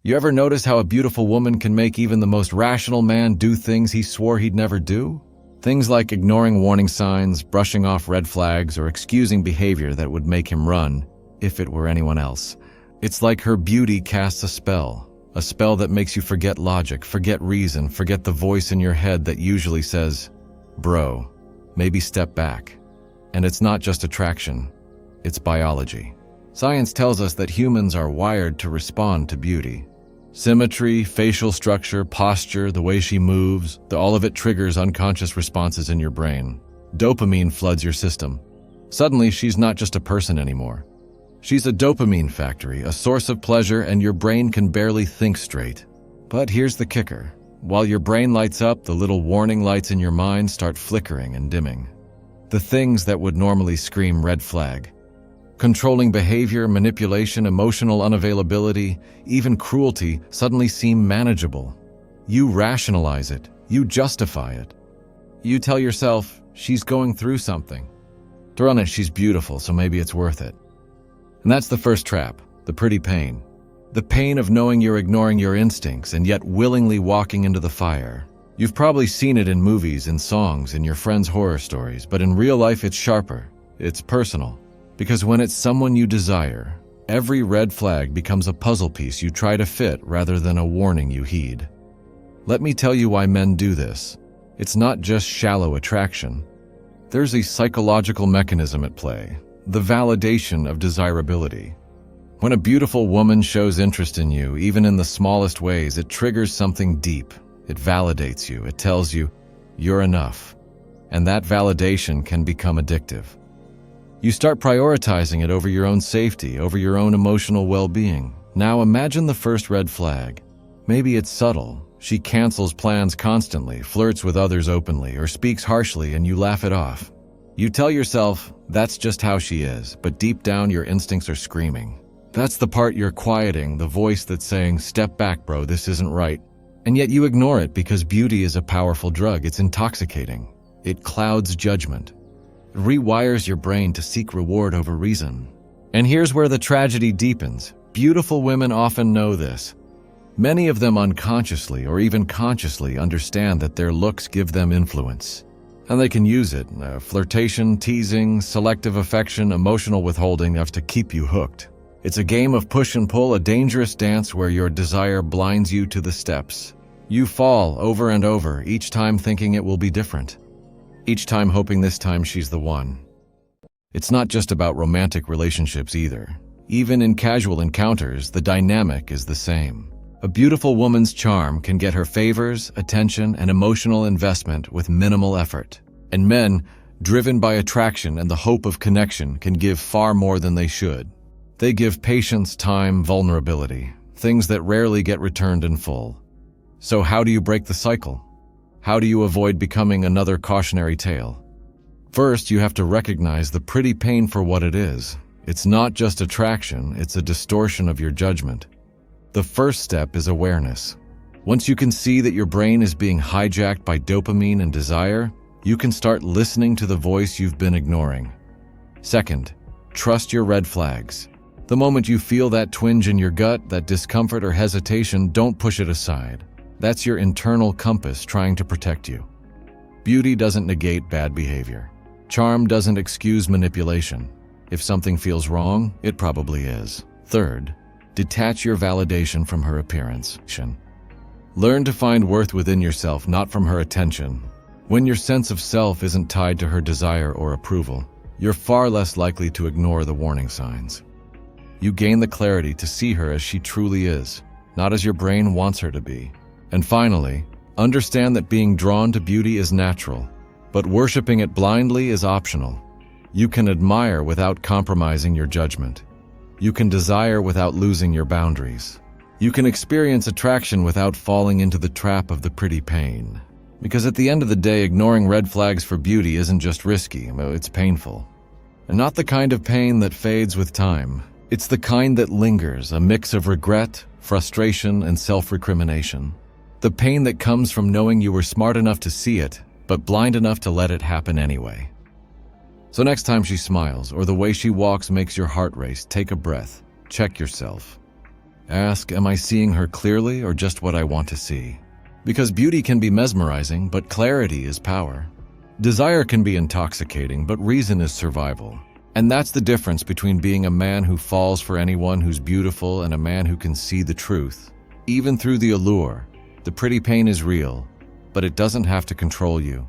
You ever notice how a beautiful woman can make even the most rational man do things he swore he'd never do? Things like ignoring warning signs, brushing off red flags, or excusing behavior that would make him run if it were anyone else. It's like her beauty casts a spell that makes you forget logic, forget reason, forget the voice in your head that usually says, "Bro, maybe step back." And it's not just attraction, it's biology. Science tells us that humans are wired to respond to beauty. Symmetry, facial structure, posture, the way she moves, all of it triggers unconscious responses in your brain. Dopamine floods your system. Suddenly, she's not just a person anymore. She's a dopamine factory, a source of pleasure, and your brain can barely think straight. But here's the kicker. While your brain lights up, the little warning lights in your mind start flickering and dimming. The things that would normally scream red flag. Controlling behavior, manipulation, emotional unavailability, even cruelty suddenly seem manageable. You rationalize it. You justify it. You tell yourself, she's going through something. Darn it, she's beautiful, so maybe it's worth it. And that's the first trap, the pretty pain. The pain of knowing you're ignoring your instincts and yet willingly walking into the fire. You've probably seen it in movies, in songs, in your friends' horror stories, but in real life it's sharper. It's personal. Because when it's someone you desire, every red flag becomes a puzzle piece you try to fit rather than a warning you heed. Let me tell you why men do this. It's not just shallow attraction. There's a psychological mechanism at play, the validation of desirability. When a beautiful woman shows interest in you, even in the smallest ways, it triggers something deep. It validates you. It tells you, you're enough. And that validation can become addictive. You start prioritizing it over your own safety, over your own emotional well-being. Now imagine the first red flag. Maybe it's subtle. She cancels plans constantly, flirts with others openly, or speaks harshly and you laugh it off. You tell yourself, that's just how she is, but deep down your instincts are screaming. That's the part you're quieting, the voice that's saying, step back, bro, this isn't right. And yet you ignore it because beauty is a powerful drug. It's intoxicating. It clouds judgment. It rewires your brain to seek reward over reason. And here's where the tragedy deepens. Beautiful women often know this. Many of them unconsciously or even consciously understand that their looks give them influence. And they can use it. Flirtation, teasing, selective affection, emotional withholding enough to keep you hooked. It's a game of push and pull, a dangerous dance where your desire blinds you to the steps. You fall over and over, each time thinking it will be different. Each time hoping this time she's the one. It's not just about romantic relationships either. Even in casual encounters, the dynamic is the same. A beautiful woman's charm can get her favors, attention, and emotional investment with minimal effort. And men, driven by attraction and the hope of connection, can give far more than they should. They give patience, time, vulnerability, things that rarely get returned in full. So how do you break the cycle? How do you avoid becoming another cautionary tale? First, you have to recognize the pretty pain for what it is. It's not just attraction, it's a distortion of your judgment. The first step is awareness. Once you can see that your brain is being hijacked by dopamine and desire, you can start listening to the voice you've been ignoring. Second, trust your red flags. The moment you feel that twinge in your gut, that discomfort or hesitation, don't push it aside. That's your internal compass trying to protect you. Beauty doesn't negate bad behavior. Charm doesn't excuse manipulation. If something feels wrong, it probably is. Third, detach your validation from her appearance. Learn to find worth within yourself, not from her attention. When your sense of self isn't tied to her desire or approval, you're far less likely to ignore the warning signs. You gain the clarity to see her as she truly is, not as your brain wants her to be. And finally, understand that being drawn to beauty is natural, but worshiping it blindly is optional. You can admire without compromising your judgment. You can desire without losing your boundaries. You can experience attraction without falling into the trap of the pretty pain. Because at the end of the day, ignoring red flags for beauty isn't just risky, it's painful. And not the kind of pain that fades with time. It's the kind that lingers, a mix of regret, frustration, and self-recrimination. The pain that comes from knowing you were smart enough to see it, but blind enough to let it happen anyway. So next time she smiles, or the way she walks makes your heart race, take a breath, check yourself. Ask, am I seeing her clearly or just what I want to see? Because beauty can be mesmerizing, but clarity is power. Desire can be intoxicating, but reason is survival. And that's the difference between being a man who falls for anyone who's beautiful and a man who can see the truth. Even through the allure, the pretty pain is real, but it doesn't have to control you.